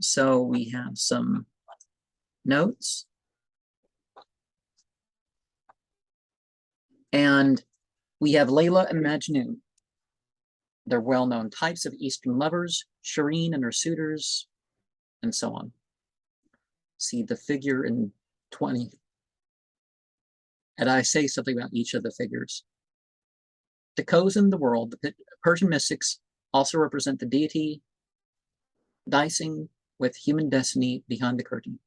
So we have some notes. And we have Layla and Majnun. They're well-known types of Eastern lovers, Shireen and her suitors, and so on. See the figure in 20. And I say something about each of the figures. To cozen the world, the Persian mystics also represent the deity dicing with human destiny behind the curtain.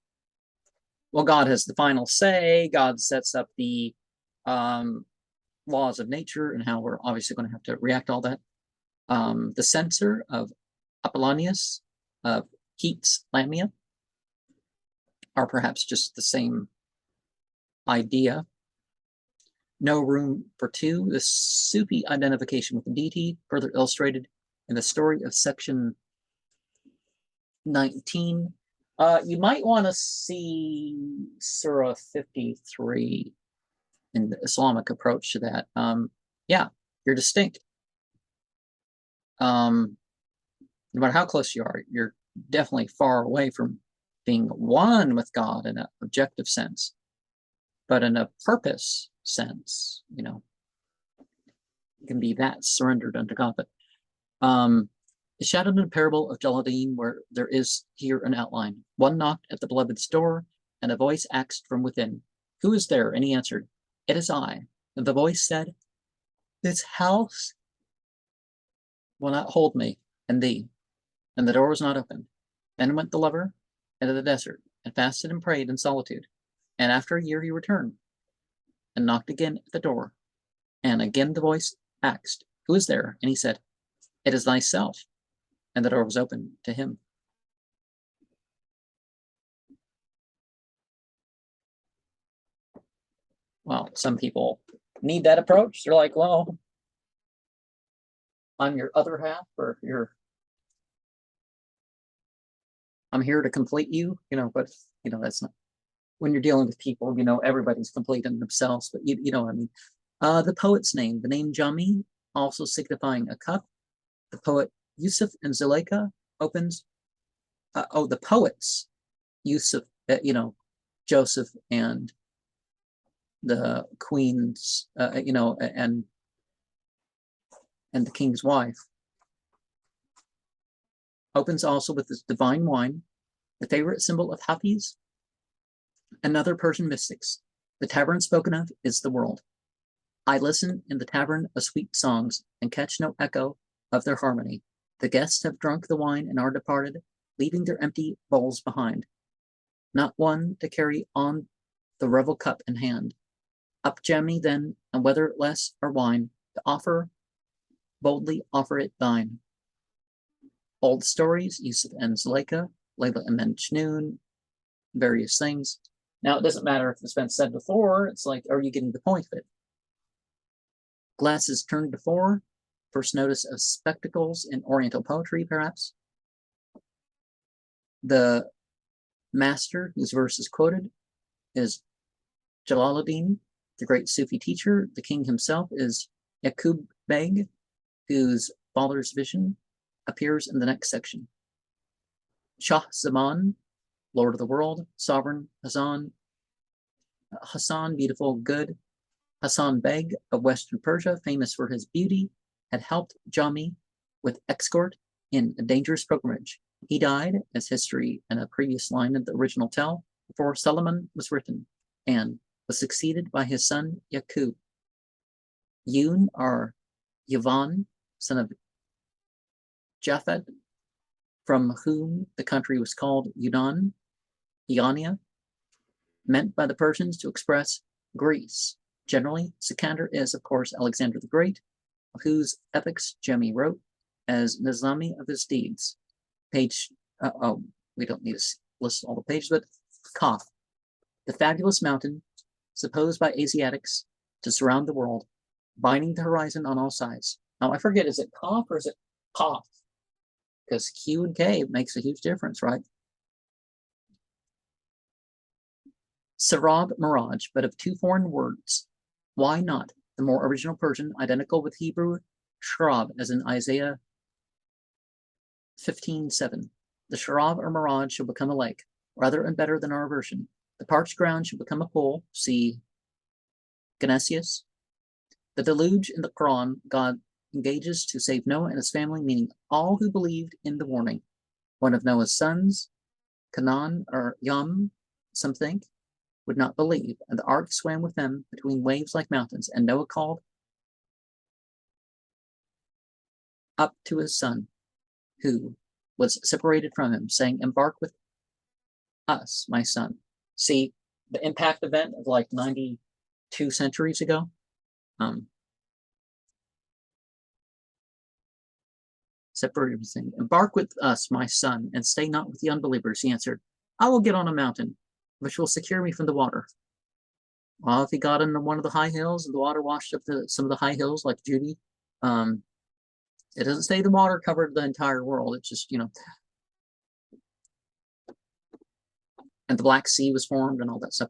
Well, God has the final say. God sets up the laws of nature and how we're obviously going to have to react to all that. The censor of Apollonius, of Keats, Lamia, are perhaps just the same idea. No room for two, the Sufi identification with the deity, further illustrated in the story of section 19. You might want to see Surah 53 in the Islamic approach to that. Yeah, you're distinct. No matter how close you are, you're definitely far away from being one with God in an objective sense. But in a purpose sense, you know, you can be that surrendered unto God. But it's shadowed in the parable of Jalaluddin, where there is here an outline. One knocked at the beloved's door, and a voice asked from within, "Who is there?" And he answered, "It is I." And the voice said, "This house will not hold me and thee." And the door was not opened. Then went the lover into the desert, and fasted and prayed in solitude. And after a year he returned, and knocked again at the door. And again the voice asked, "Who is there?" And he said, "It is thyself." And the door was opened to him. Well, some people need that approach. They're like, well, I'm your other half, or I'm here to complete you, but that's not, when you're dealing with people, everybody's complete in themselves, but you know what I mean. The poet's name, the name Jami, also signifying a cup. The poet Yusuf and Zuleika opens, the poets, Yusuf, Joseph and the queen's, and the king's wife, opens also with this divine wine, the favorite symbol of Hafiz and other Persian mystics. The tavern spoken of is the world. I listen in the tavern of sweet songs and catch no echo of their harmony. The guests have drunk the wine and are departed, leaving their empty bowls behind. Not one to carry on the revel cup in hand. Up Jami then, and whether less or wine, to offer, boldly offer it thine. Old stories, Yusuf and Zuleika, Layla and Majnun, various things. Now, it doesn't matter if it's been said before. It's like, are you getting the point of it? Glasses turned before, first notice of spectacles in Oriental poetry, perhaps. The master whose verse is quoted is Jalaluddin, the great Sufi teacher. The king himself is Yaqub Beg, whose father's vision appears in the next section. Shah Zaman, Lord of the world, sovereign, Hassan, beautiful, good. Hassan Beg of Western Persia, famous for his beauty, had helped Jami with escort in a dangerous pilgrimage. He died, as history and a previous line of the original tell, before Salaman was written, and was succeeded by his son Yaqub. Yun, or Yavan, son of Japhet, from whom the country was called Yunan, Ionia, meant by the Persians to express Greece. Generally, Sikander is, of course, Alexander the Great, of whose epics Jami wrote as Nizami of his deeds. Page, we don't need to list all the pages, but Kaf, the fabulous mountain, supposed by Asiatics to surround the world, binding the horizon on all sides. Now, I forget, is it Kaf or is it Kaf? Because Q and K makes a huge difference, right? Sarab Mirage, but of two foreign words. Why not? The more original Persian, identical with Hebrew, Shrab, as in Isaiah 15:7. The Sharav or mirage shall become a lake, rather and better than our version. The parched ground shall become a pool. See Genesius. The deluge in the Quran, God engages to save Noah and his family, meaning all who believed in the warning. One of Noah's sons, Canaan or Yam, some think, would not believe, and the ark swam with them between waves like mountains, and Noah called up to his son, who was separated from him, saying, embark with us, my son. See, the impact event of like 92 centuries ago. Separated, saying, embark with us, my son, and stay not with the unbelievers. He answered, I will get on a mountain, which will secure me from the water. Well, if he got on one of the high hills and the water washed up some of the high hills like Judy, it doesn't say the water covered the entire world. It's just, and the Black Sea was formed and all that stuff.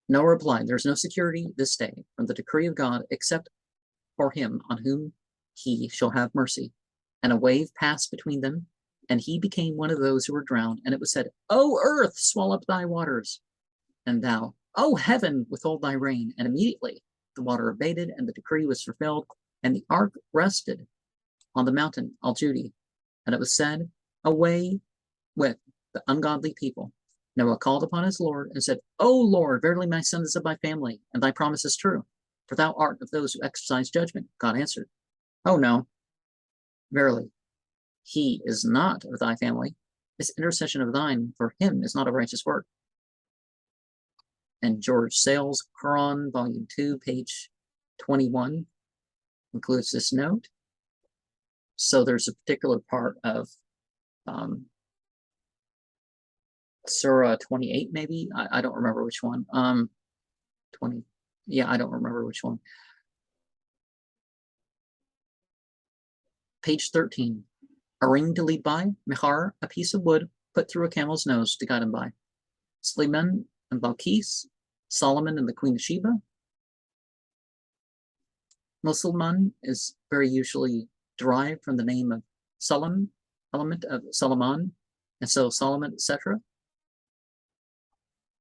Noah replied, there is no security this day from the decree of God except for him on whom he shall have mercy. And a wave passed between them, and he became one of those who were drowned. And it was said, O earth, swallow up thy waters, and thou, O heaven, withhold thy rain. And immediately the water abated, and the decree was fulfilled, and the ark rested on the mountain Al-Judi. And it was said, away with the ungodly people. Noah called upon his Lord and said, O Lord, verily my son is of my family, and thy promise is true, for thou art of those who exercise judgment. God answered, Oh no, verily, he is not of thy family. This intercession of thine for him is not a righteous work. And George Sale's Quran, Volume 2, page 21, includes this note. So there's a particular part of Surah 28, maybe. I don't remember which one. 20. Yeah, I don't remember which one. Page 13. A ring to lead by, mihar, a piece of wood put through a camel's nose to guide him by. Salaman and Balkis, Solomon and the Queen of Sheba. Musliman is very usually derived from the name of Salam, element of Salaman, and so Solomon, etc.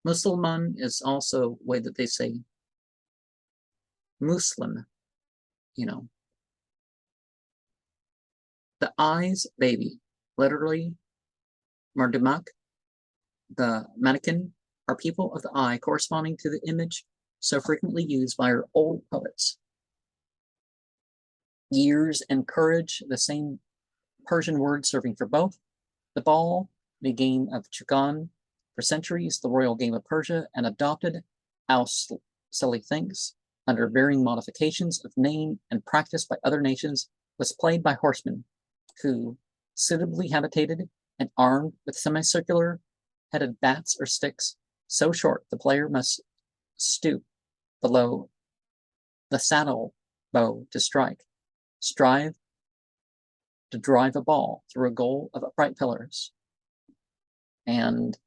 Musliman is also a way that they say Muslim, The eyes baby, literally Mardumak, the mannequin, are people of the eye corresponding to the image so frequently used by our old poets. Years and courage, the same Persian word serving for both. The ball, the game of Chugan, for centuries the royal game of Persia, and adopted, Sully thinks, under varying modifications of name and practice by other nations, was played by horsemen, who, suitably habitated and armed with semicircular headed bats or sticks, so short the player must stoop below the saddle bow to strike, strive to drive a ball through a goal of upright pillars. And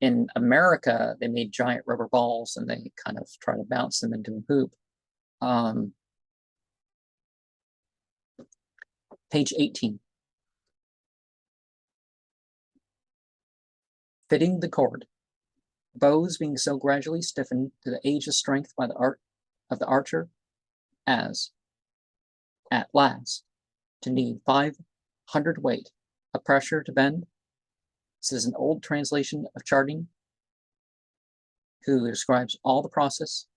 in America, they made giant rubber balls and they kind of try to bounce them into a hoop. Page 18. Fitting the cord. Bows being so gradually stiffened to the age of strength by the art of the archer as, at last, to need 500 weight, a pressure to bend. This is an old translation of Chardin, who describes all the process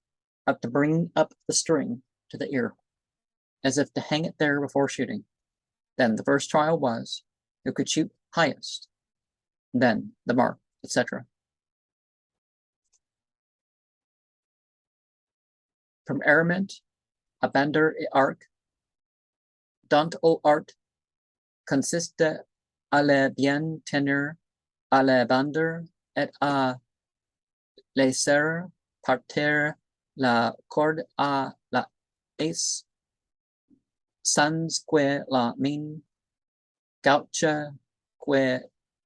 of to bring up the string to the ear, as if to hang it there before shooting. Then the first trial was, who could shoot highest, then the mark, etc. From Arament, a bander et arc, dont au art, consiste à le bien tenir à la bander et à laisser partir la corde à la ace, sans que la main gauche que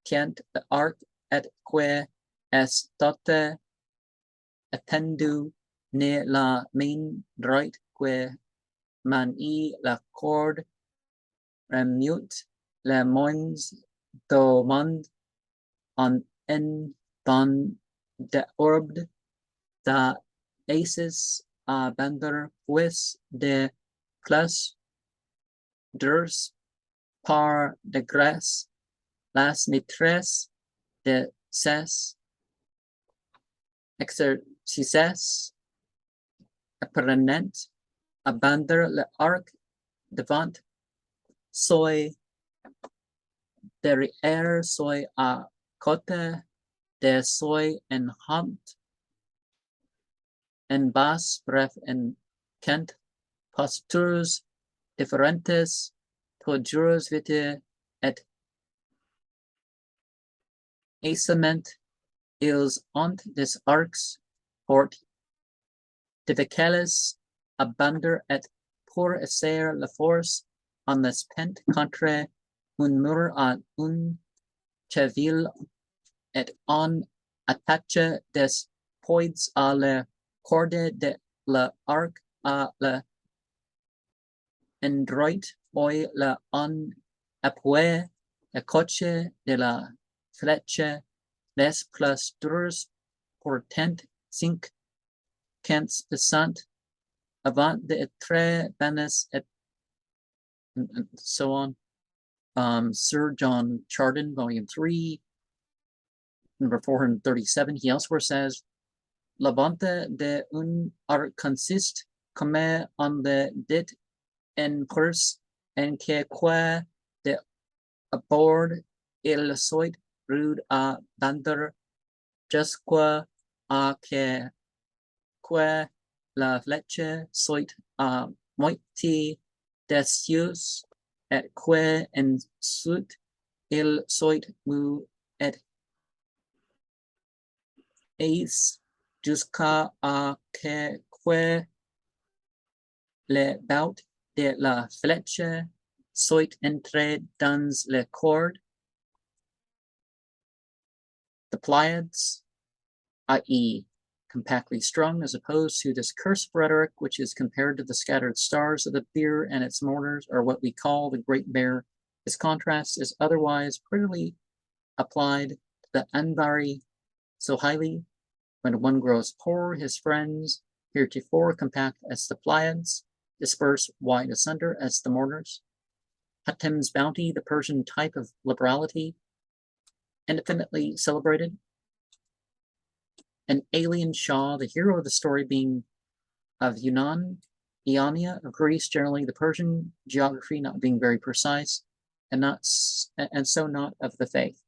tient l'arc et que est toute étendue ne la main droite que manie la corde remute les moins domand on en don de orb da aces bander pues de plus durs par de grace las nitres de ses exercices apprenant abander le arc devant soy derrière soy à côté de soy en hunt en bas bref en kent postures differentes toujours vite et aisement ils ont des arcs port difficiles abander et pour essayer la force en les pentes contre un mur à un cheville et on attache des poids à la corde de l'arc à la endroit oi la on appuie le coche de la flèche les plus durs portant 50% avant d'être banes et so on. Sir John Chardin, Volume 3, number 437, he elsewhere says, La vente de un art consiste comme on le dit en course en que quoi de abord il soit rude à vendre jusqu'à que quoi la flèche soit à moitié dessus et que ensuite il soit mu et ace jusqu'à que le bout de la flèche soit entré dans le cord. The Pleiades, i.e., compactly strung, as opposed to this cursive rhetoric, which is compared to the scattered stars of the bear and its mourners, or what we call the Great Bear. This contrast is otherwise prettily applied to the Anvari so highly. When one grows poor, his friends, heretofore compact as the Pleiades, disperse wide asunder as the mourners. Hatem's bounty, the Persian type of liberality, infinitely celebrated. An alien Shah, the hero of the story being of Yunnan, Ionia of Greece, generally the Persian geography not being very precise, and so not of the faith.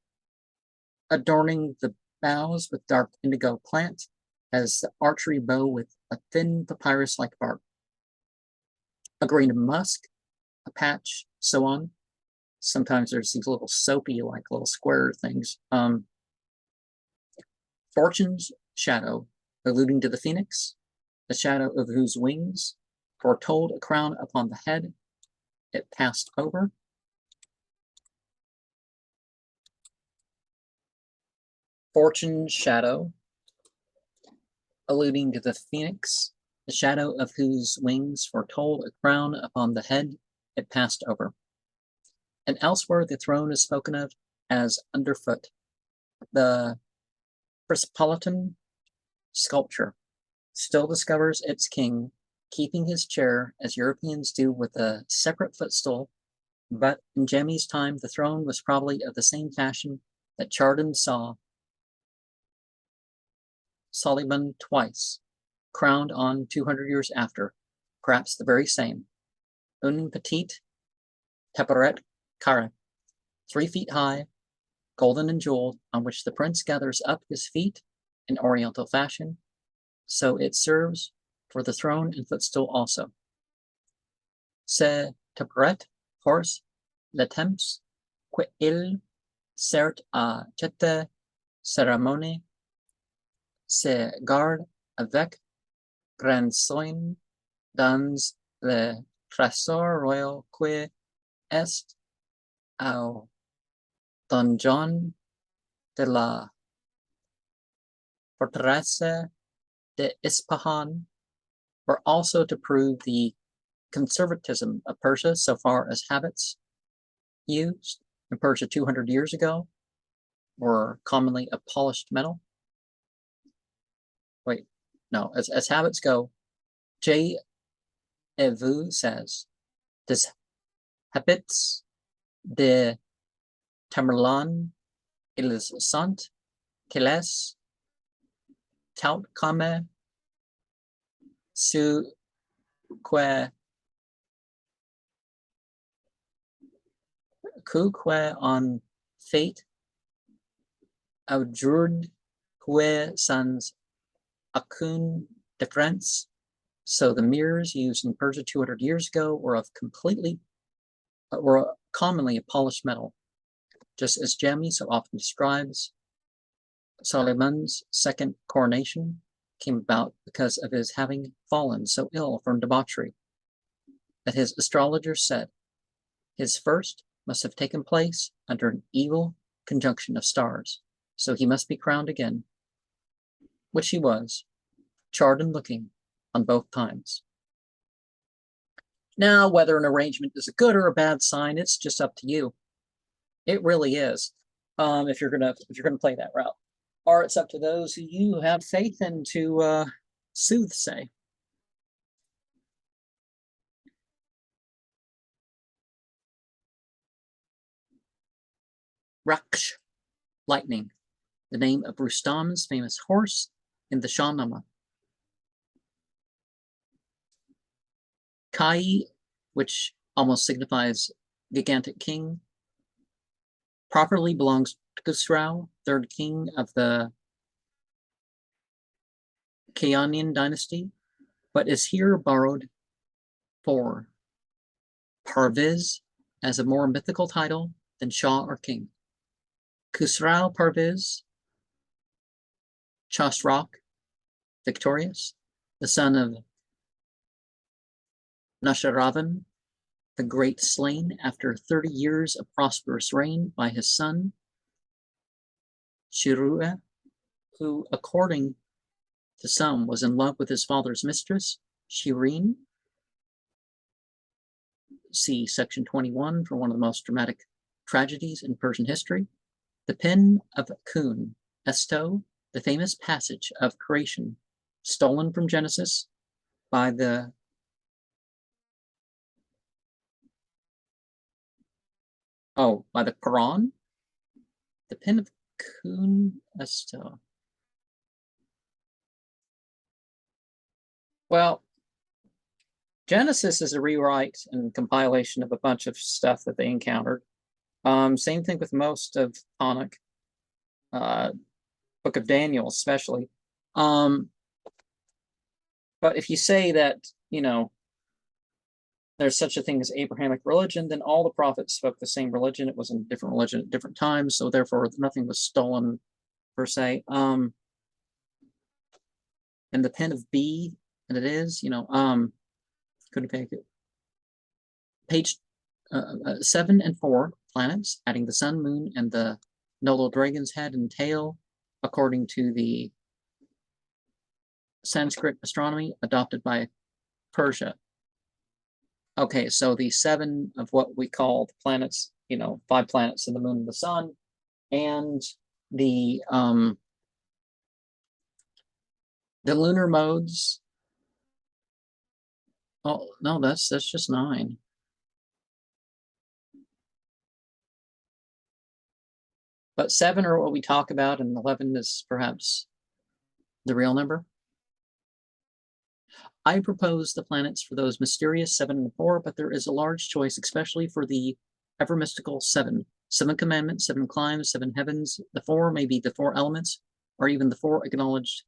Adorning the boughs with dark indigo plant, as the archery bow with a thin papyrus-like bark. A grain of musk, a patch, so on. Sometimes there's these little soapy, like little square things. Fortune's shadow, alluding to the phoenix, the shadow of whose wings foretold a crown upon the head. It passed over. Fortune's shadow, alluding to the phoenix, the shadow of whose wings foretold a crown upon the head. It passed over. And elsewhere, the throne is spoken of as underfoot. The Persepolitan sculpture still discovers its king keeping his chair as Europeans do with a separate footstool, but in Jami's time, the throne was probably of the same fashion that Chardin saw Salaman twice, crowned on 200 years after, perhaps the very same. Un petit tabouret carré, 3 feet high, golden and jeweled, on which the prince gathers up his feet in oriental fashion, so it serves for the throne and footstool also. Ce tabouret force le temps qu'il sert à cette cérémonie se garde avec grand soin dans le trésor royal qui est au donjon de la forteresse de Ispahan, were also to prove the conservatism of Persia so far as habits used in Persia 200 years ago were commonly a polished metal. Wait, no, as habits go, J. Evu says, des habits de Tamerlan ils sont qu'elles tout comme ce que en fait aujourd'hui sans aucune difference. So the mirrors used in Persia 200 years ago were commonly a polished metal, just as Jami so often describes. Salaman's second coronation came about because of his having fallen so ill from debauchery that his astrologer said his first must have taken place under an evil conjunction of stars, so he must be crowned again, which he was, charred and looking on both times. Now, whether an arrangement is a good or a bad sign, it's just up to you. It really is. If you're gonna play that route, or it's up to those who you have faith in to soothsay. Raksh, lightning, the name of Rustam's famous horse in the Shahnameh. Kai, which almost signifies gigantic king, properly belongs to Khusrau, third king of the Kayanian dynasty, but is here borrowed for Parviz as a more mythical title than Shah or king. Khusrau Parviz, Chasrak, victorious, the son of Nasharavan, the great slain after 30 years of prosperous reign by his son, Shirua, who, according to some, was in love with his father's mistress, Shireen. See section 21 for one of the most dramatic tragedies in Persian history. The pen of Kun, Esto, the famous passage of creation, stolen from Genesis by the Quran. The pen of Kun Esto. Well, Genesis is a rewrite and compilation of a bunch of stuff that they encountered. Same thing with most of Tanakh, Book of Daniel especially. But if you say that, there's such a thing as Abrahamic religion, then all the prophets spoke the same religion. It was a different religion at different times, so therefore nothing was stolen per se. And the pen of B, and it is, couldn't pick it. Page 7 and 4, planets, adding the sun, moon, and the noble dragon's head and tail, according to the Sanskrit astronomy adopted by Persia. Okay, so the 7 of what we call the planets, 5 planets and the moon and the sun, and the lunar modes. Oh no, that's just 9. But 7 are what we talk about, and 11 is perhaps the real number. I propose the planets for those mysterious 7 and 4, but there is a large choice, especially for the ever mystical 7. 7 commandments, 7 climes, 7 heavens. The 4 may be the 4 elements, or even the 4 acknowledged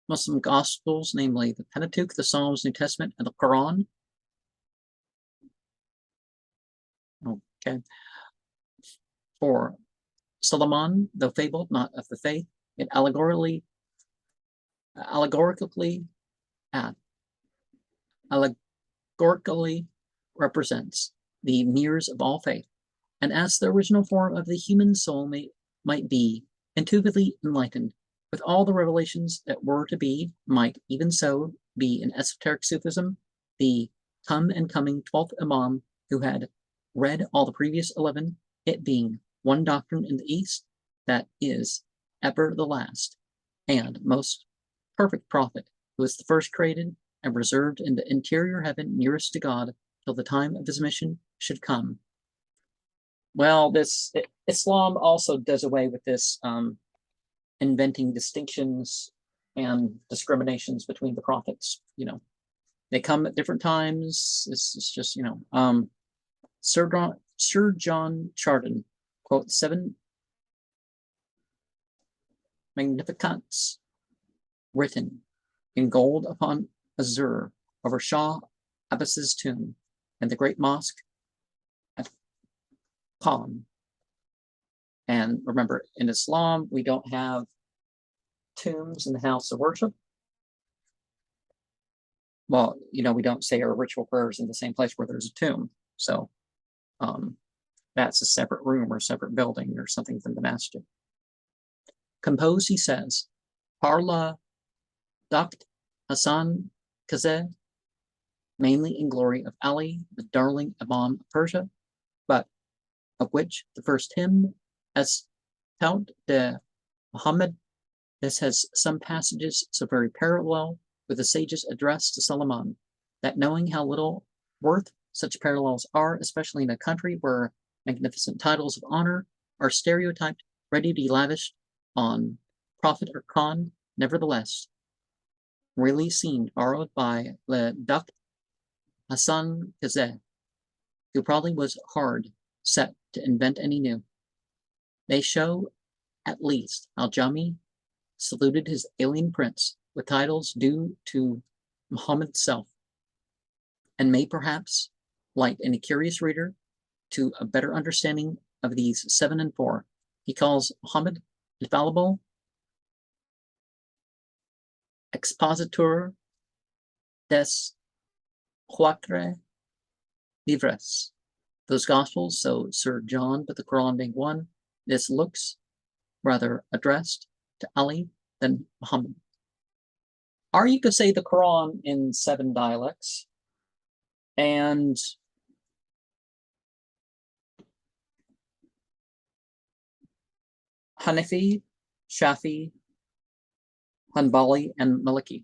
Muslim Gospels, namely the Pentateuch, the Psalms, New Testament, and the Quran. Okay. 4. Salaman, though fabled, not of the faith, it allegorically represents the mirrors of all faith, and as the original form of the human soul might be intuitively enlightened with all the revelations that were to be, might even so be in esoteric Sufism, the come and coming 12th Imam who had read all the previous 11, it being one doctrine in the East that is ever the last and most perfect prophet, who is the first created and reserved in the interior heaven nearest to God till the time of his mission should come. Well, Islam also does away with this inventing distinctions and discriminations between the prophets. They come at different times. It's just, Sir John Chardon, quote, 7 Magnificats written in gold upon azure over Shah Abbas's tomb and the great mosque at Qom. And remember, in Islam, we don't have tombs in the house of worship. Well, we don't say our ritual prayers in the same place where there's a tomb. So that's a separate room or a separate building or something from the masjid. Compose, he says, Parla Dakt Hassan Kazeh, mainly in glory of Ali, the darling Imam of Persia, but of which the first hymn, as Tout de Muhammad, this has some passages so very parallel with the sage's address to Salaman, that knowing how little worth such parallels are, especially in a country where magnificent titles of honor are stereotyped, ready to be lavished on prophet or Khan, nevertheless, really seemed borrowed by Le Duc Hassan Kazeh, who probably was hard set to invent any new. They show, at least, how Jami saluted his alien prince with titles due to Muhammad's self, and may perhaps light any curious reader to a better understanding of these 7 and 4. He calls Muhammad infallible, expositor des quatre livres, those gospels. So Sir John, but the Quran being one, this looks rather addressed to Ali than Muhammad. Or you could say the Quran in 7 dialects, and Hanafi, Shafi, Hanbali, and Maliki.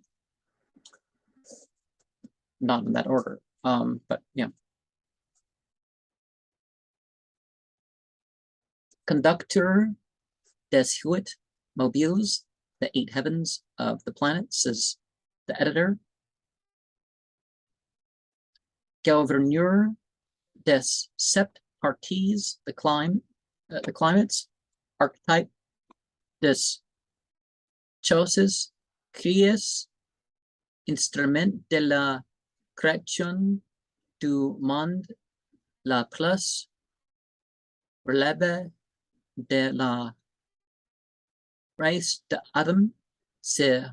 Not in that order, but yeah. Conductor des Huit Mobiles, the 8 heavens of the planets, says the editor. Gouverneur des Sept Parties, the climates, archetype des choses créées, instrument de la création du monde, la plus relève de la race d'Adam, c'est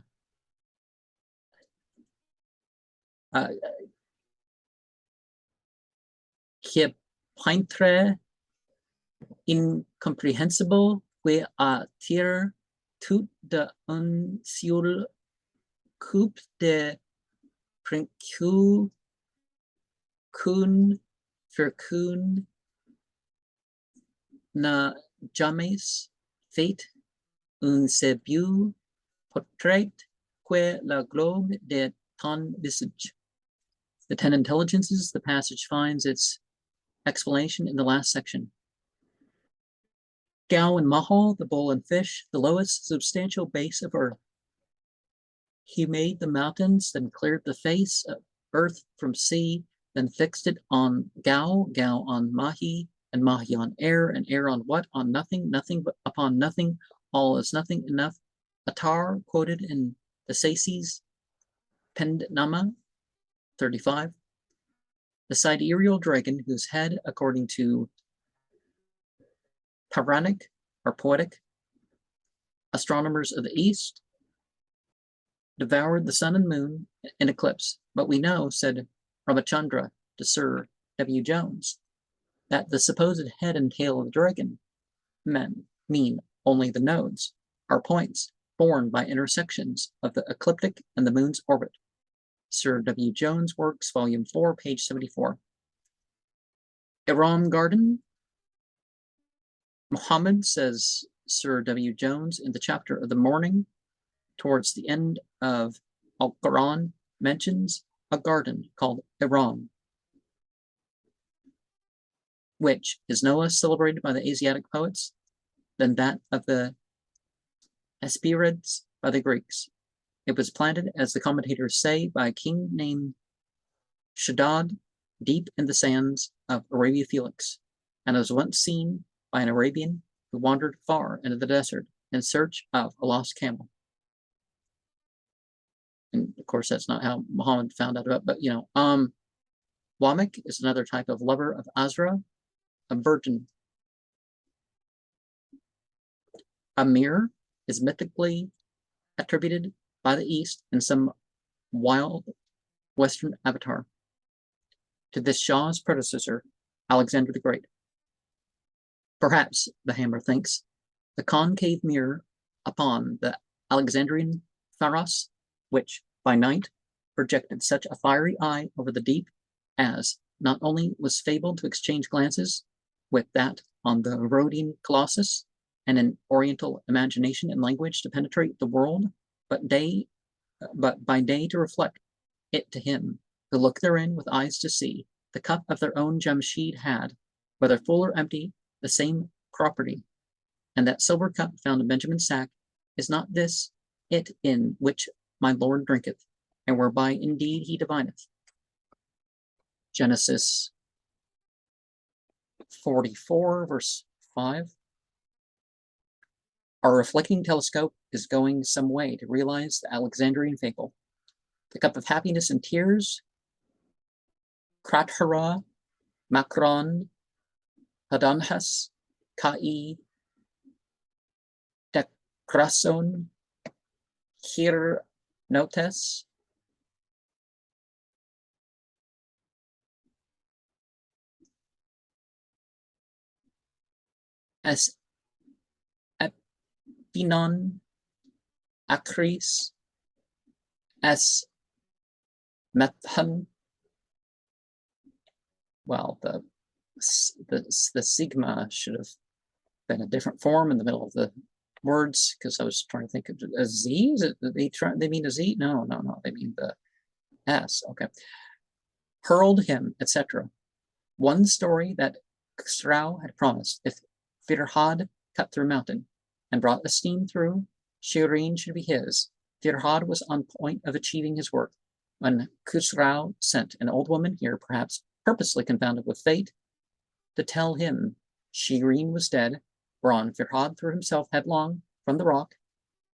qui peintre incomprehensible que attire tout d'un seul coupe de principes qu'une fortune n'a jamais fait un si beau portrait que le globe de ton visage. The 10 intelligences, the passage finds its explanation in the last section. Gao and Mahal, the bull and fish, the lowest substantial base of earth. He made the mountains, then cleared the face of earth from sea, then fixed it on Gao, Gao on Mahi, and Mahi on air, and air on what? On nothing, nothing but upon nothing, all is nothing enough. Attar, quoted in the Saysi's Pendnama 35. The sidereal dragon, whose head, according to Puranic or poetic astronomers of the East, devoured the sun and moon in eclipse. But we know, said Ramachandra to Sir W. Jones, that the supposed head and tail of the dragon mean only the nodes, or points, borne by intersections of the ecliptic and the moon's orbit. Sir W. Jones Works, Volume 4, page 74. Iram Garden. Muhammad, says Sir W. Jones in the chapter of the morning, towards the end of Al-Quran, mentions a garden called Iram, which is no less celebrated by the Asiatic poets than that of the Hesperides by the Greeks. It was planted, as the commentators say, by a king named Shaddad deep in the sands of Arabia Felix, and was once seen by an Arabian who wandered far into the desert in search of a lost camel. And of course, that's not how Muhammad found out about it, but Wamek is another type of lover of Azra, a virgin. Amir is mythically attributed by the East in some wild Western avatar to this Shah's predecessor, Alexander the Great. Perhaps, the Hammer thinks, the concave mirror upon the Alexandrian pharos, which by night projected such a fiery eye over the deep as not only was fabled to exchange glances with that on the Rhodian Colossus, and an Oriental imagination and language to penetrate the world, but by day to reflect it to him who looked therein with eyes to see. The cup of their own Jamshid had, whether full or empty, the same property. And that silver cup found in Benjamin's sack, is not this it in which my Lord drinketh, and whereby indeed he divineth? Genesis 44, verse 5. Our reflecting telescope is going some way to realize the Alexandrian fable. The cup of happiness and tears, Krathara, Macron, Hadanhas, Kai, Dekrason, Hir Notes, as Epinon, Acris, as Methan. Well, the sigma should have been a different form in the middle of the words, because I was trying to think of a Z. Is it they mean a Z? No, they mean the S. Okay. Hurled him, etc. One story that Khusrau had promised, if Firhad cut through mountain and brought a steam through, Shireen should be his. Firhad was on point of achieving his work when Khusrau sent an old woman here, perhaps purposely confounded with fate, to tell him Shireen was dead, whereon Firhad threw himself headlong from the rock.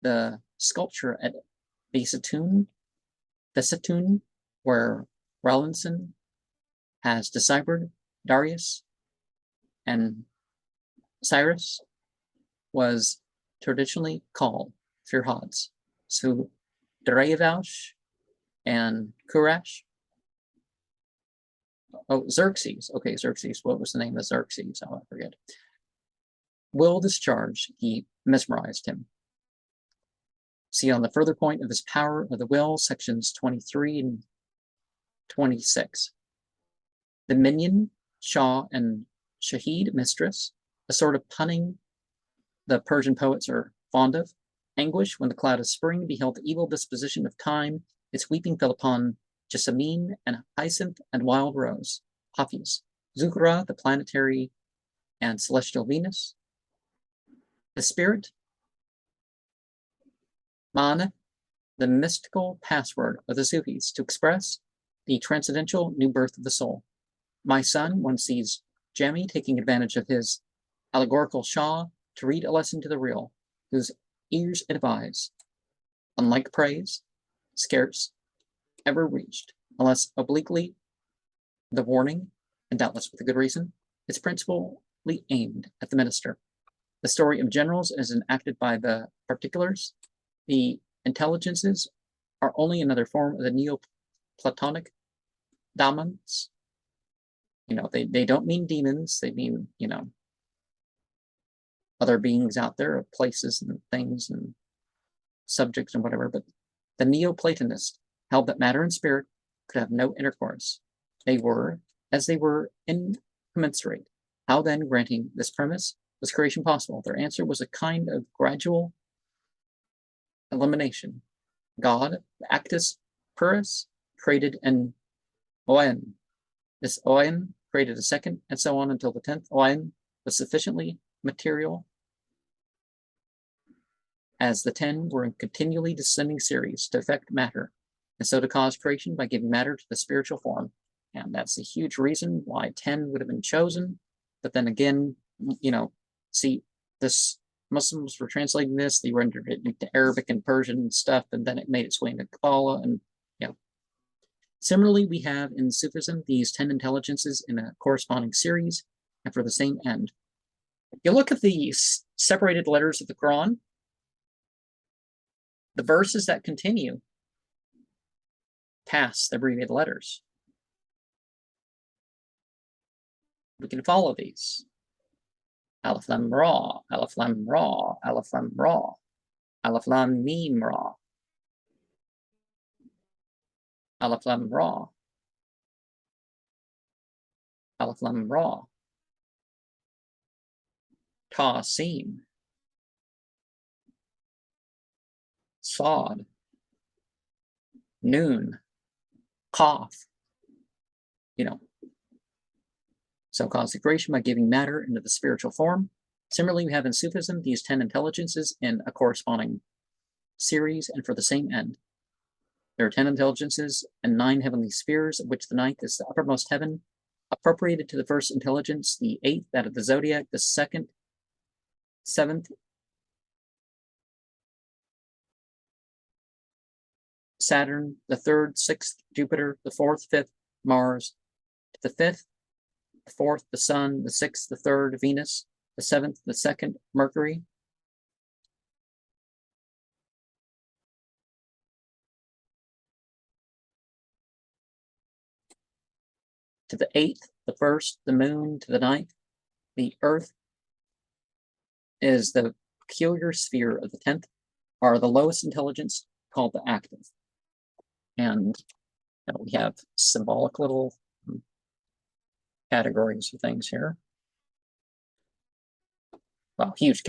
The sculpture at Besatun, where Rawlinson has deciphered Darius and Cyrus, was traditionally called Firhad's. So Daryavaush and Kurash. Oh, Xerxes. Okay, Xerxes. What was the name of Xerxes? Oh, I forget. Will discharge, he mesmerized him. See on the further point of his power of the will, sections 23 and 26. The minion, Shah, and Shahid, mistress, a sort of punning the Persian poets are fond of. Anguish, when the cloud of spring beheld the evil disposition of time, its weeping fell upon Jessamine and Hyacinth and Wild Rose, Hafiz. Zuhra, the planetary and celestial Venus. The spirit, Mana, the mystical password of the Sufis to express the transcendental new birth of the soul. My son, one sees Jami taking advantage of his allegorical Shah to read a lesson to the real, whose ears advise. Unlike praise, scarce ever reached, unless obliquely the warning, and doubtless with a good reason, is principally aimed at the minister. The story of generals is enacted by the particulars. The intelligences are only another form of the Neoplatonic demons. They don't mean demons, they mean, other beings out there, places and things and subjects and whatever. But the Neoplatonist held that matter and spirit could have no intercourse. They were, as they were in commensurate. How then, granting this premise, was creation possible? Their answer was a kind of gradual elimination. God, the actus purus, created an oen. This oen created a second, and so on until the 10th oen was sufficiently material as the 10 were in continually descending series to affect matter, and so to cause creation by giving matter to the spiritual form. And that's a huge reason why 10 would have been chosen. But then again, see, this Muslims were translating this, they rendered it into Arabic and Persian and stuff, and then it made its way into Kabbalah. And similarly, we have in Sufism these 10 intelligences in a corresponding series and for the same end. If you look at the separated letters of the Quran, the verses that continue past the abbreviated letters, we can follow these. Alif Lam Ra, Alif Lam Ra, Alif Lam Ra, Alif Lam Mim Ra, Alif Lam Ra, Alif Lam Ra, Ta Sin, Sad, Noon, Qaf. So consecration by giving matter into the spiritual form. Similarly, we have in Sufism these 10 intelligences in a corresponding series and for the same end. There are 10 intelligences and 9 heavenly spheres, of which the 9th is the uppermost heaven, appropriated to the first intelligence, the 8th, that of the zodiac, the 2nd, 7th, Saturn, the 3rd, 6th, Jupiter, the 4th, 5th, Mars, the 5th, the 4th, the Sun, the 6th, the 3rd, Venus, the 7th, the 2nd, Mercury. To the 8th, the 1st, the Moon, to the 9th, the Earth is the peculiar sphere of the 10th, are the lowest intelligence called the active. And we have symbolic little categories of things here. Well, huge